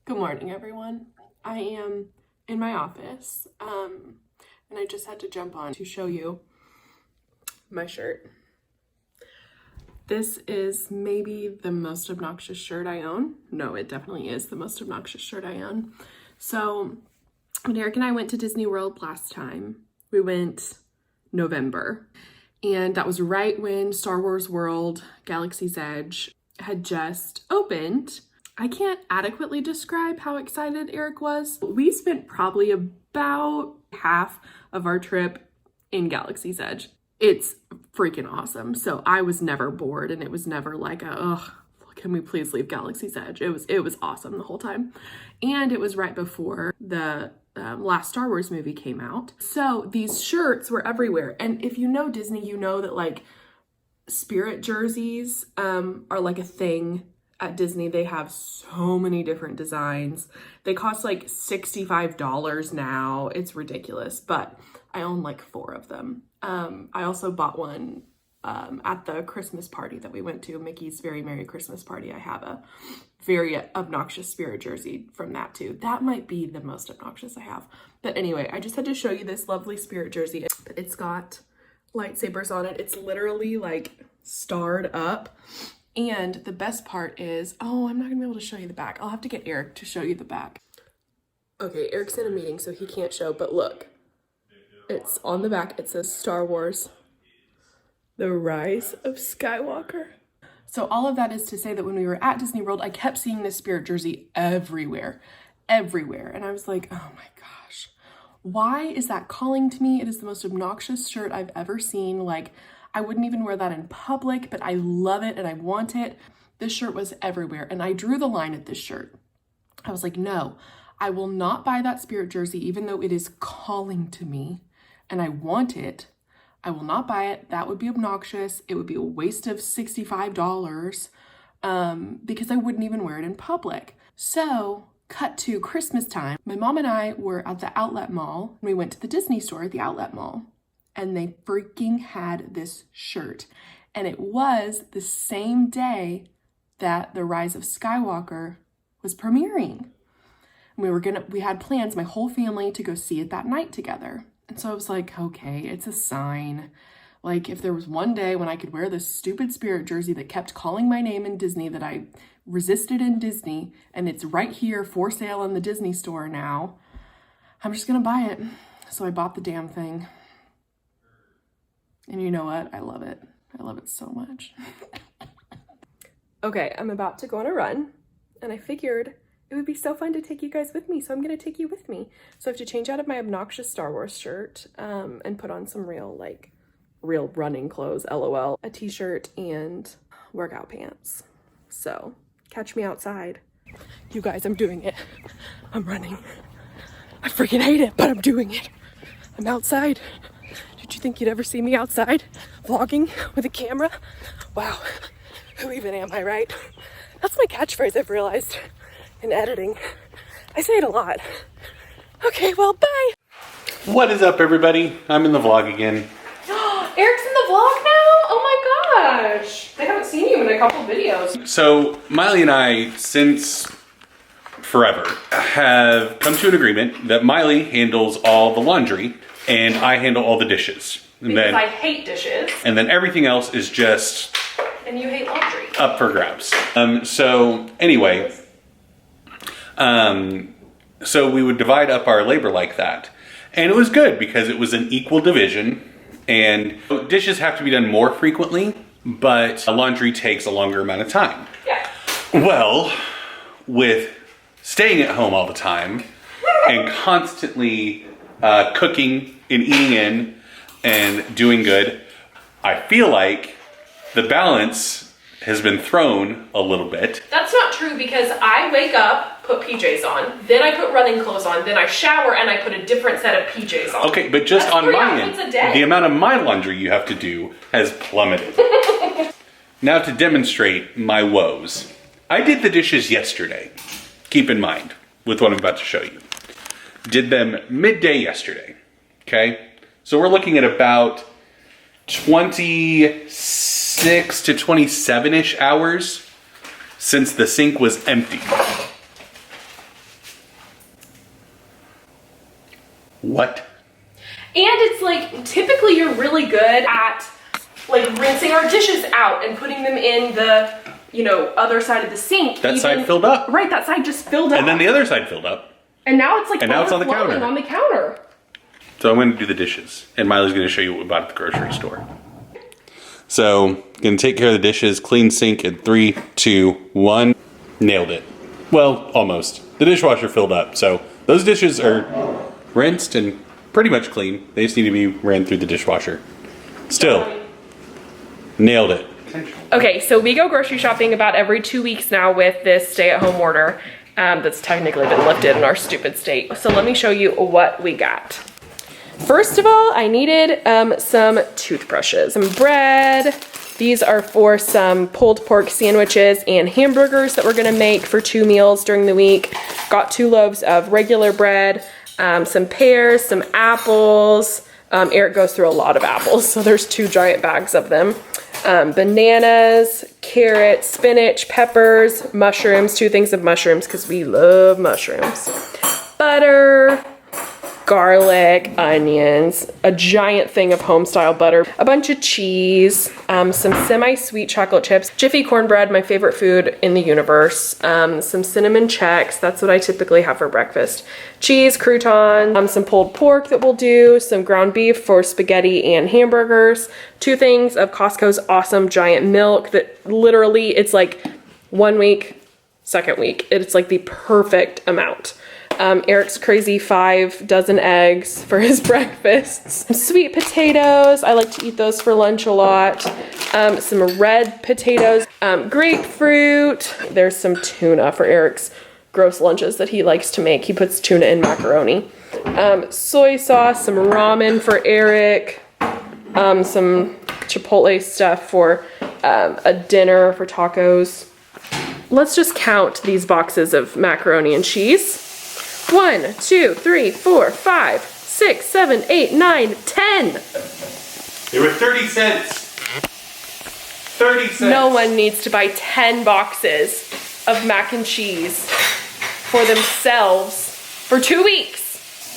Good morning, everyone. I am in my office, and I just had to jump on to show you my shirt. This is maybe the most obnoxious shirt I own. No, it definitely is the most obnoxious shirt I own. So when Eric and I went to Disney World last time, we went November, and that was right when Star Wars World Galaxy's Edge had just opened. I can't adequately describe how excited Eric was. We spent probably about half of our trip in Galaxy's Edge. It's freaking awesome. So I was never bored, and it was never like ugh, can we please leave Galaxy's Edge? It was awesome the whole time. And it was right before the last Star Wars movie came out. So these shirts were everywhere. And if you know Disney, you know that like spirit jerseys are like a thing. At Disney, they have so many different designs. They cost like $65 now. It's ridiculous, but I own like 4 of them. I also bought one at the Christmas party that we went to, Mickey's Very Merry Christmas Party. I have a very obnoxious spirit jersey from that too. That might be the most obnoxious I have. But anyway, I just had to show you this lovely spirit jersey. It's got lightsabers on it. It's literally like starred up. And the best part is, oh, I'm not gonna be able to show you the back. I'll have to get Eric to show you the back. Okay, Eric's in a meeting, so he can't show, but look. It's on the back, it says Star Wars, The Rise of Skywalker. So all of that is to say that when we were at Disney World, I kept seeing this spirit jersey everywhere. And I was like, oh my gosh, why is that calling to me? It is the most obnoxious shirt I've ever seen. Like, I wouldn't even wear that in public, but I love it and I want it. This shirt was everywhere, and I drew the line at this shirt. I was like, no, I will not buy that spirit jersey, even though it is calling to me and I want it. I will not buy it. That would be obnoxious. It would be a waste of $65 because I wouldn't even wear it in public. So cut to Christmas time. My mom and I were at the outlet mall, and we went to the Disney store at the outlet mall. And they freaking had this shirt. And it was the same day that The Rise of Skywalker was premiering. And we had plans, my whole family, to go see it that night together. And so I was like, okay, it's a sign. Like, if there was one day when I could wear this stupid spirit jersey that kept calling my name in Disney, that I resisted in Disney, and it's right here for sale in the Disney store now, I'm just gonna buy it. So I bought the damn thing. And you know what? I love it. I love it so much. Okay, I'm about to go on a run, and I figured it would be so fun to take you guys with me, so I'm gonna take you with me. So I have to change out of my obnoxious Star Wars shirt and put on some real running clothes, LOL, a t-shirt and workout pants. So catch me outside. You guys, I'm doing it. I'm running. I freaking hate it, but I'm doing it. I'm outside. Did you think you'd ever see me outside vlogging with a camera? Wow, who even am I, right? That's my catchphrase, I've realized, in editing. I say it a lot. Okay, well, bye. What is up, everybody? I'm in the vlog again. Eric's in the vlog now? Oh my gosh. They haven't seen you in a couple videos. So, Miley and I, since forever, have come to an agreement that Miley handles all the laundry and I handle all the dishes. And because I hate dishes. And then everything else is just... And you hate laundry. Up for grabs. So anyway, so we would divide up our labor like that. And it was good because it was an equal division. And dishes have to be done more frequently, but laundry takes a longer amount of time. Yeah. Well, with staying at home all the time and constantly cooking and eating in and doing good, I feel like the balance has been thrown a little bit. That's not true because I wake up, put PJs on, then I put running clothes on, then I shower and I put a different set of PJs on. Okay, but just That's on my end, a day. the amount of my laundry you have to do has plummeted. Now to demonstrate my woes. I did the dishes yesterday. Keep in mind with what I'm about to show you. Did them midday yesterday, okay? So we're looking at about 26 to 27-ish hours since the sink was empty. What? And it's like, typically you're really good at like rinsing our dishes out and putting them in the, you know, other side of the sink. That side filled up. Right, that side just filled up. And then the other side filled up. And now it's like and now it's on the overflowing counter. on the counter. So I'm going to do the dishes, and Miley's going to show you what we bought at the grocery store. So, going to take care of the dishes, clean sink in 3, 2, 1. Nailed it. Well, almost. The dishwasher filled up, so those dishes are rinsed and pretty much clean. They just need to be ran through the dishwasher. Still, nailed it. Okay, so we go grocery shopping about every 2 weeks now with this stay-at-home order that's technically been lifted in our stupid state. So let me show you what we got. First of all, I needed some toothbrushes and bread. These are for some pulled pork sandwiches and hamburgers that we're gonna make for 2 meals during the week. Got 2 loaves of regular bread, some pears, some apples. Eric goes through a lot of apples, so there's 2 giant bags of them. Bananas, carrots, spinach, peppers, mushrooms, 2 things of mushrooms because we love mushrooms. Butter, garlic, onions, a giant thing of home-style butter, a bunch of cheese, some semi-sweet chocolate chips, Jiffy cornbread, my favorite food in the universe, some cinnamon checks, that's what I typically have for breakfast, cheese, croutons, some pulled pork that we'll do, some ground beef for spaghetti and hamburgers, 2 things of Costco's awesome giant milk that literally, it's like 1 week, second week. It's like the perfect amount. Eric's crazy 5 dozen eggs for his breakfasts. Some sweet potatoes. I like to eat those for lunch a lot. Some red potatoes. Grapefruit. There's some tuna for Eric's gross lunches that he likes to make. He puts tuna in macaroni. Soy sauce. Some ramen for Eric. Some Chipotle stuff for a dinner for tacos. Let's just count these boxes of macaroni and cheese. 1, 2, 3, 4, 5, 6, 7, 8, 9, 10. They were 30 cents. 30 cents. No one needs to buy 10 boxes of mac and cheese for themselves for 2 weeks.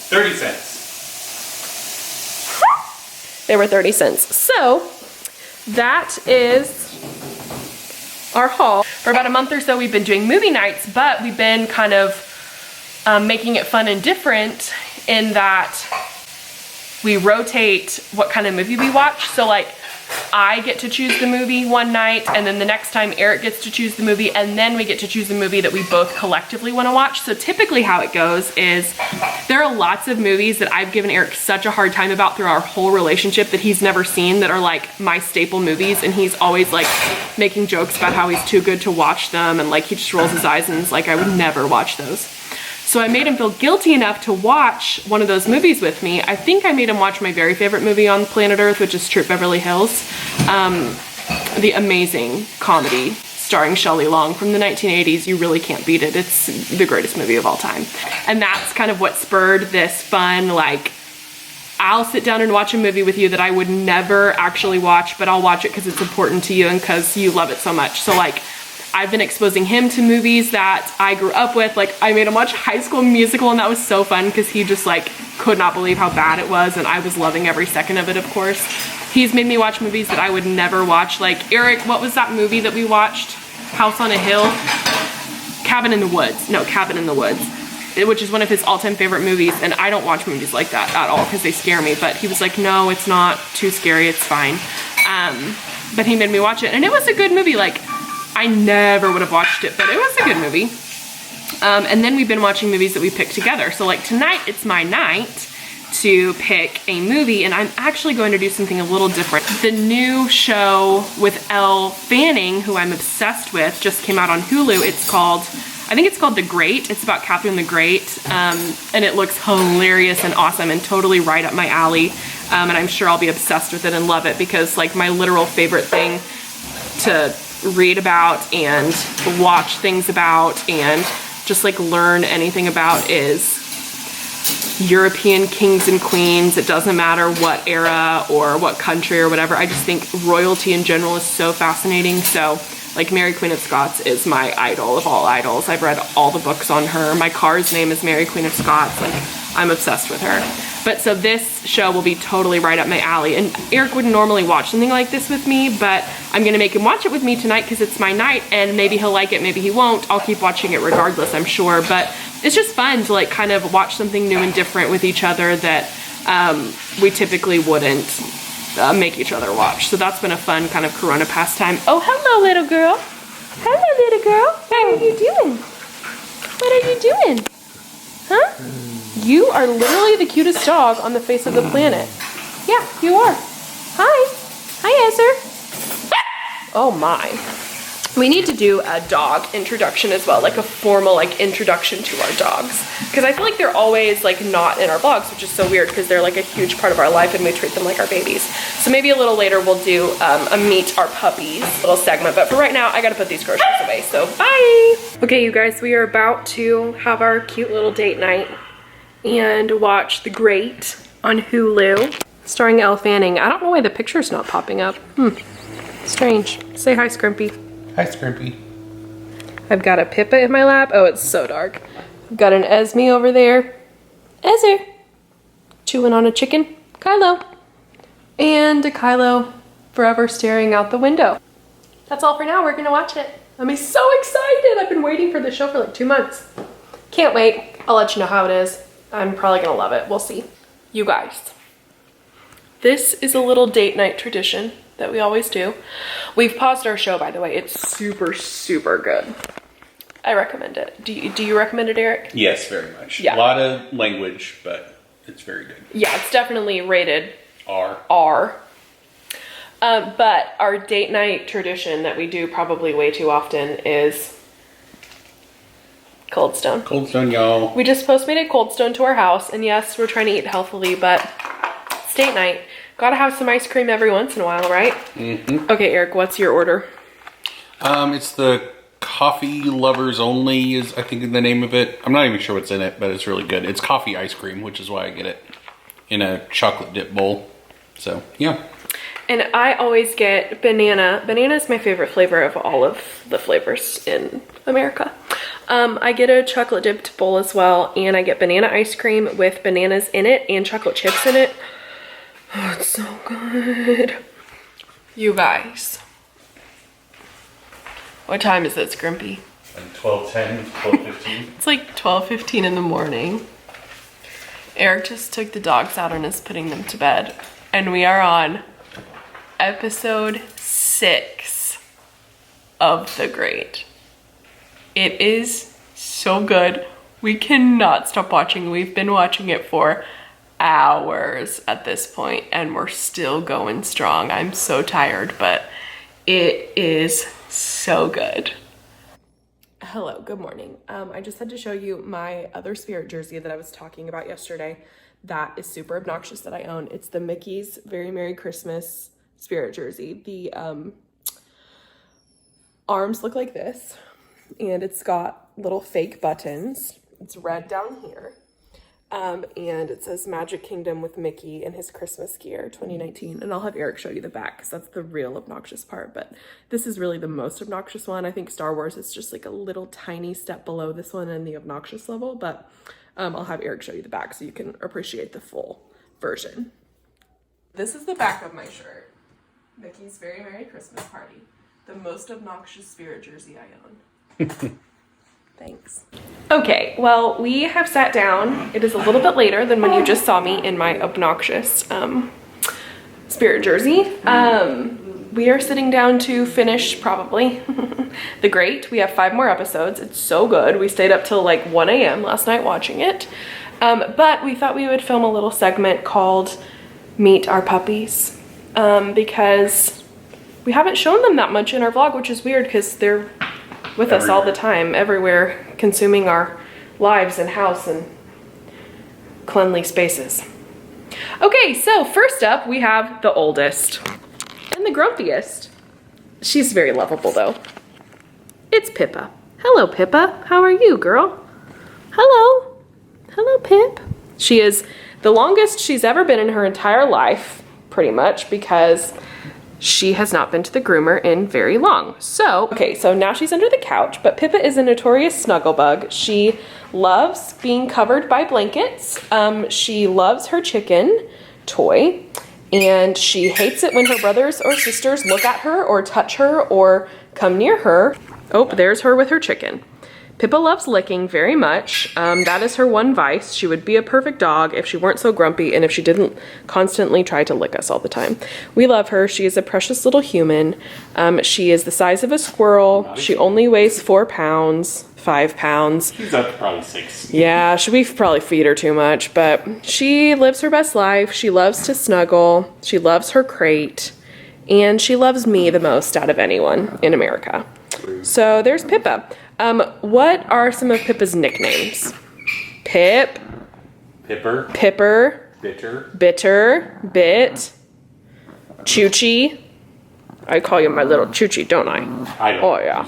30 cents. They were 30 cents. So that is our haul. For about a month or so, we've been doing movie nights, but we've been kind of making it fun and different in that we rotate what kind of movie we watch. So like I get to choose the movie one night, and then the next time Eric gets to choose the movie, and then we get to choose the movie that we both collectively want to watch. So typically how it goes is there are lots of movies that I've given Eric such a hard time about through our whole relationship that he's never seen that are like my staple movies, and he's always like making jokes about how he's too good to watch them, and like he just rolls his eyes and is like, I would never watch those. So I made him feel guilty enough to watch one of those movies with me. I think I made him watch my very favorite movie on planet Earth, which is Troop Beverly Hills. The amazing comedy starring Shelley Long from the 1980s. You really can't beat it. It's the greatest movie of all time. And that's kind of what spurred this fun, like, I'll sit down and watch a movie with you that I would never actually watch, but I'll watch it because it's important to you and because you love it so much. So like, I've been exposing him to movies that I grew up with. Like I made him watch High School Musical, and that was so fun because he just like could not believe how bad it was, and I was loving every second of it, of course. He's made me watch movies that I would never watch. Like, Eric, what was that movie that we watched? House on a Hill? Cabin in the Woods. No, Cabin in the Woods, which is one of his all-time favorite movies, and I don't watch movies like that at all because they scare me, but he was like, no, it's not too scary, it's fine. But he made me watch it, and it was a good movie. Like, I never would have watched it, but it was a good movie. And then we've been watching movies that we picked together. So like tonight, it's my night to pick a movie, and I'm actually going to do something a little different. The new show with Elle Fanning, who I'm obsessed with, just came out on Hulu. It's called, I think it's called The Great. It's about Catherine the Great, and it looks hilarious and awesome and totally right up my alley. And I'm sure I'll be obsessed with it and love it because like my literal favorite thing to read about and watch things about and just like learn anything about is European kings and queens. It doesn't matter what era or what country or whatever. I just think royalty in general is so fascinating. So like Mary Queen of Scots is my idol of all idols. I've read all the books on her. My car's name is Mary Queen of Scots. Like I'm obsessed with her. But so this show will be totally right up my alley. And Eric wouldn't normally watch something like this with me, but I'm gonna make him watch it with me tonight because it's my night, and maybe he'll like it, maybe he won't. I'll keep watching it regardless, I'm sure. But it's just fun to like kind of watch something new and different with each other that we typically wouldn't make each other watch. So that's been a fun kind of Corona pastime. Oh, hello, little girl. Hello, little girl. How are you doing? What are you doing? Huh? You are literally the cutest dog on the face of the planet. Yeah, you are. Hi. Hi, Ezra. Oh my. We need to do a dog introduction as well, like a formal like introduction to our dogs. Because I feel like they're always like not in our vlogs, which is so weird because they're like a huge part of our life and we treat them like our babies. So maybe a little later we'll do a meet our puppies little segment. But for right now, I gotta put these groceries away, so bye. Okay, you guys, we are about to have our cute little date night and watch The Great on Hulu, starring Elle Fanning. I don't know why the picture's not popping up. Strange. Say hi, Scrimpy. Hi, Scrimpy. I've got a Pippa in my lap. Oh, it's so dark. I've got an Esme over there. Ezra. Chewing on a chicken. Kylo. And a Kylo forever staring out the window. That's all for now. We're gonna watch it. I'm so excited. I've been waiting for the show for like 2 months. Can't wait. I'll let you know how it is. I'm probably gonna love it. We'll see. You guys, this is a little date night tradition that we always do. We've paused our show, by the way. It's super, super good. I recommend it. Do you recommend it, Eric? Yes, very much. Yeah. A lot of language, but it's very good. Yeah, it's definitely rated R. But our date night tradition that we do probably way too often is Cold Stone. Cold Stone, y'all. We just postmated Cold Stone to our house, and yes, we're trying to eat healthily, but it's date night. Gotta have some ice cream every once in a while, right? Mm-hmm. Okay, Eric, what's your order? It's the Coffee Lovers Only is, I think, the name of it. I'm not even sure what's in it, but it's really good. It's coffee ice cream, which is why I get it in a chocolate dip bowl. So, yeah. And I always get banana. Banana is my favorite flavor of all of the flavors in America. I get a chocolate dipped bowl as well, and I get banana ice cream with bananas in it and chocolate chips in it. Oh, it's so good. You guys. What time is it, Scrimpy? Like 12:10, 12:15. It's like 12:15 in the morning. Eric just took the dogs out and is putting them to bed. And we are on episode 6 of The Great. It is so good. We cannot stop watching. We've been watching it for hours at this point and we're still going strong. I'm so tired, but it is so good. Hello, good morning. I just had to show you my other spirit jersey that I was talking about yesterday that is super obnoxious that I own. It's the Mickey's Very Merry Christmas spirit jersey. The arms look like this, and it's got little fake buttons. It's red down here. And it says Magic Kingdom with Mickey and his Christmas gear 2019. And I'll have Eric show you the back because that's the real obnoxious part. But this is really the most obnoxious one. I think Star Wars is just like a little tiny step below this one in the obnoxious level. But I'll have Eric show you the back so you can appreciate the full version. This is the back of my shirt. Mickey's Very Merry Christmas Party. The most obnoxious spirit jersey I own. Thanks. Okay, well, we have sat down. It is a little bit later than when you just saw me in my obnoxious spirit jersey. We are sitting down to finish probably The Great. We have 5 more episodes. It's so good. We stayed up till like 1 a.m. last night watching it. But we thought we would film a little segment called Meet Our Puppies because we haven't shown them that much in our vlog, which is weird because they're with us all the time, everywhere, consuming our lives and house and cleanly spaces. Okay, so first up we have the oldest and the grumpiest. She's very lovable though. It's Pippa. Hello, Pippa. How are you, girl? Hello. Hello, Pip. She is the longest she's ever been in her entire life, pretty much, because she has not been to the groomer in very long. So, okay, so now she's under the couch, but Pippa is a notorious snuggle bug. She loves being covered by blankets. She loves her chicken toy, and she hates it when her brothers or sisters look at her or touch her or come near her. Oh, there's her with her chicken. Pippa loves licking very much. That is her one vice. She would be a perfect dog if she weren't so grumpy and if she didn't constantly try to lick us all the time. We love her. She is a precious little human. She is the size of a squirrel. She only weighs 4 pounds, 5 pounds. She's up to probably 6. Yeah, we probably feed her too much, but she lives her best life. She loves to snuggle. She loves her crate. And she loves me the most out of anyone in America. So there's Pippa. What are some of Pippa's nicknames? Pip. Pipper. Pipper. Bitter. Bitter. Bit. Choochie. I call you my little Choochie, don't I? I don't. Oh, yeah.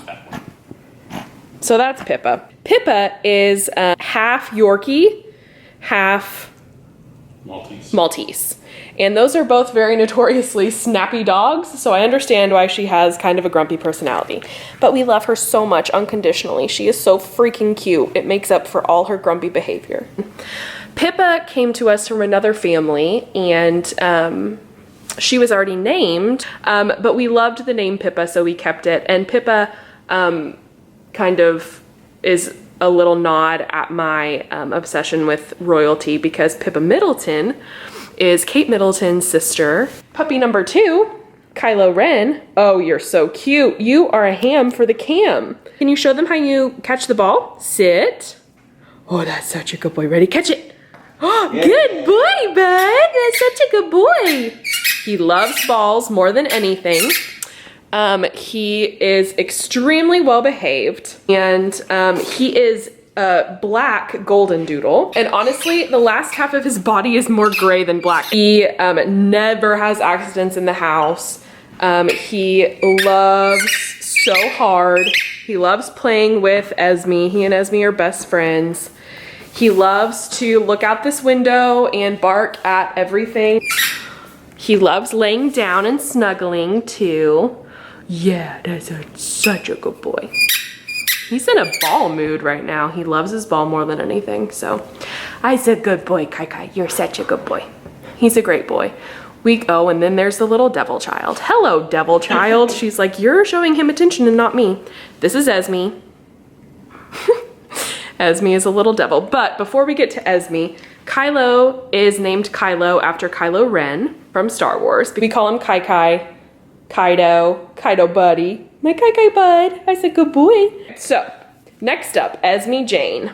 So that's Pippa. Pippa is half Yorkie, half Maltese. And those are both very notoriously snappy dogs, so I understand why she has kind of a grumpy personality. But we love her so much unconditionally. She is so freaking cute. It makes up for all her grumpy behavior. Pippa came to us from another family, and she was already named, but we loved the name Pippa, so we kept it. And Pippa kind of is a little nod at my obsession with royalty, because Pippa Middleton is Kate Middleton's sister. Puppy number 2, Kylo Ren. Oh, you're so cute. You are a ham for the cam. Can you show them how you catch the ball? Sit. Oh, that's such a good boy. Ready? Catch it. Oh, yeah. Good boy, bud. That's such a good boy. He loves balls more than anything. He is extremely well behaved, and he is a black golden doodle. And honestly, the last half of his body is more gray than black. He never has accidents in the house. He loves so hard. He loves playing with Esme. He and Esme are best friends. He loves to look out this window and bark at everything. He loves laying down and snuggling too. Yeah, that's such a good boy. He's in a ball mood right now. He loves his ball more than anything, so. I's a good boy, Kai Kai. You're such a good boy. He's a great boy. Oh, and then there's the little devil child. Hello, devil child. She's like, you're showing him attention and not me. This is Esme. Esme is a little devil. But before we get to Esme, Kylo is named Kylo after Kylo Ren from Star Wars. We call him Kai Kai, Kaido buddy. My Kai Kai bud, I's a good boy. So, next up, Esme Jane.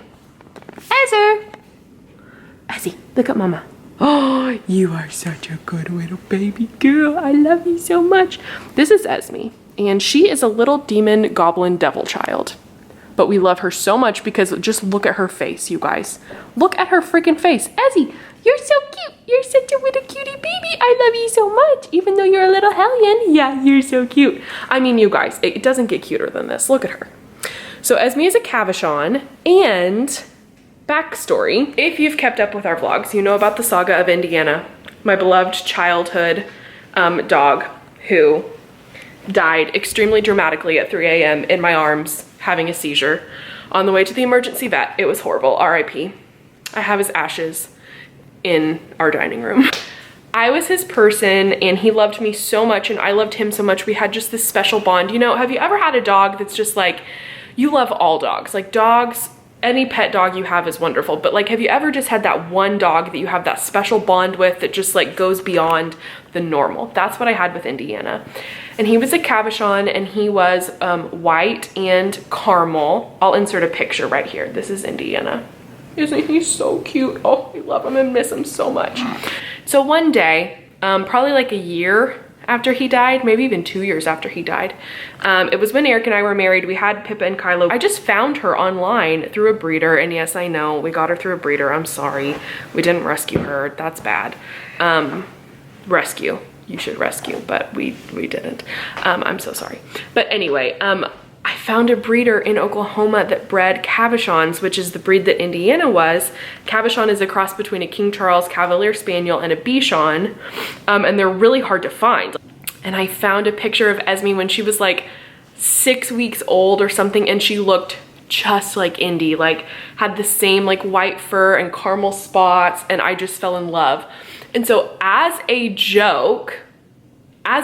Essie, look at mama. Oh, you are such a good little baby girl. I love you so much. This is Esme, and she is a little demon goblin devil child. But we love her so much because just look at her face, you guys. Look at her freaking face. Essie, you're so cute. You're such a little cutie baby. I love you so much, even though you're a little hellion. Yeah, you're so cute. I mean, you guys, it doesn't get cuter than this. Look at her. So Esme is a cabochon, and backstory. If you've kept up with our vlogs, you know about the saga of Indiana, my beloved childhood dog who died extremely dramatically at 3 a.m. in my arms, having a seizure on the way to the emergency vet. It was horrible, RIP. I have his ashes in our dining room. I was his person, and he loved me so much, and I loved him so much. We had just this special bond. You know, have you ever had a dog that's just like, you love all dogs, like dogs, any pet dog you have is wonderful, but like, have you ever just had that one dog that you have that special bond with that just like goes beyond the normal? That's what I had with Indiana. And he was a cabochon, and he was white and caramel. I'll insert a picture right here. This is Indiana. Isn't he so cute? Oh, I love him and miss him so much. So one day, probably like a year after he died, maybe even 2 years after he died, it was when Eric and I were married. We had Pippa and Kylo. I just found her online through a breeder, and yes, I know, we got her through a breeder. I'm sorry. We didn't rescue her. That's bad. Rescue. You should rescue, but we didn't. I'm so sorry. But anyway, I found a breeder in Oklahoma that bred cabochons, which is the breed that Indiana was. Cabochon is a cross between a King Charles Cavalier Spaniel and a Bichon, and they're really hard to find. and I found a picture of Esme when she was like 6 weeks old or something, and she looked just like Indy, like had the same like white fur and caramel spots, and I just fell in love. And so as a joke, I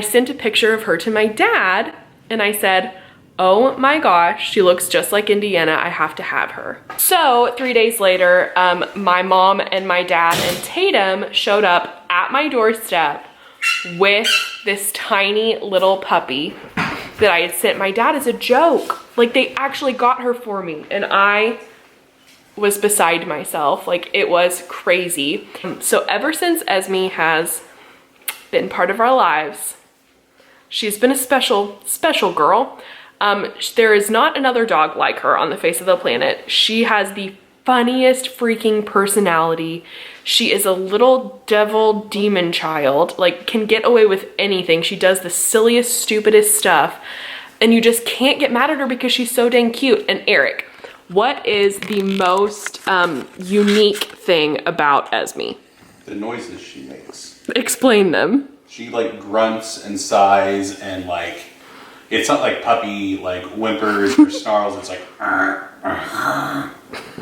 sent a picture of her to my dad, and I said, oh my gosh, she looks just like Indiana, I have to have her. So 3 days later, my mom and my dad and Tatum showed up at my doorstep with this tiny little puppy that I had sent my dad as a joke. Like, they actually got her for me, and I was beside myself. Like, it was crazy. So ever since Esme has been part of our lives, she's been a special, special girl. There is not another dog like her on the face of the planet. She has the funniest freaking personality. She is a little devil demon child, like can get away with anything. She does the silliest, stupidest stuff, and you just can't get mad at her because she's so dang cute. And Eric, what is the most unique thing about Esme? The noises she makes. Explain them. She like grunts and sighs, and like, it's not like puppy like whimpers or snarls. It's like,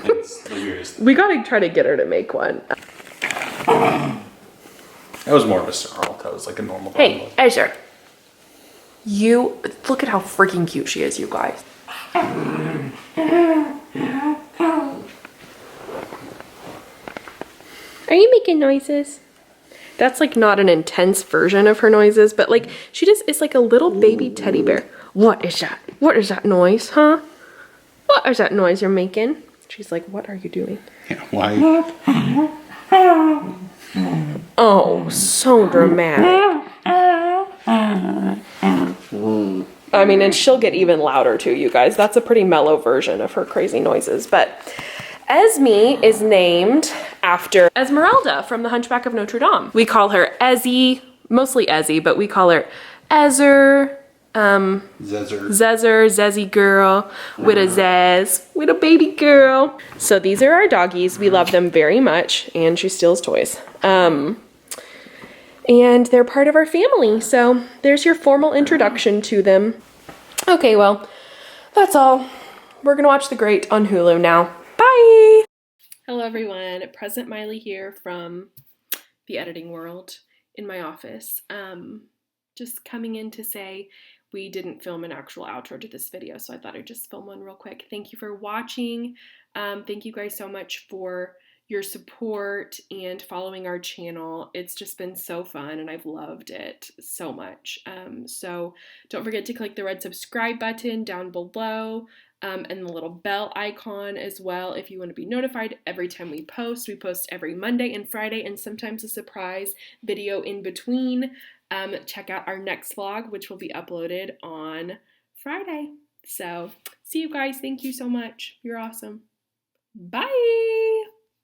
it's the weirdest. We gotta try to get her to make one. That was more of a snarl. That was like a normal. Hey, Ezra. You, look at how freaking cute she is, you guys. Are you making noises? That's like not an intense version of her noises, but like she just is like a little baby teddy bear. What is that? What is that noise, huh? What is that noise you're making? She's like, what are you doing? Yeah, why? Oh, so dramatic. I mean, and she'll get even louder too, you guys. That's a pretty mellow version of her crazy noises. But Esme is named after Esmeralda from The Hunchback of Notre Dame. We call her Ezzy, mostly Ezzy, but we call her Ezer, Zezzy girl, with a Zez, with a baby girl. So these are our doggies. We love them very much, and she steals toys. And they're part of our family. So there's your formal introduction to them. Okay, well, that's all. We're gonna watch The Great on Hulu now. Bye! Hello everyone, Present Miley here from the editing world in my office. Just coming in to say we didn't film an actual outro to this video, so I thought I'd just film one real quick. Thank you for watching. Thank you guys so much for your support and following our channel. It's just been so fun and I've loved it so much. So don't forget to click the red subscribe button down below. And the little bell icon as well if you want to be notified every time we post. We post every Monday and Friday, and sometimes a surprise video in between. Check out our next vlog, which will be uploaded on Friday. So see you guys. Thank you so much. You're awesome. Bye!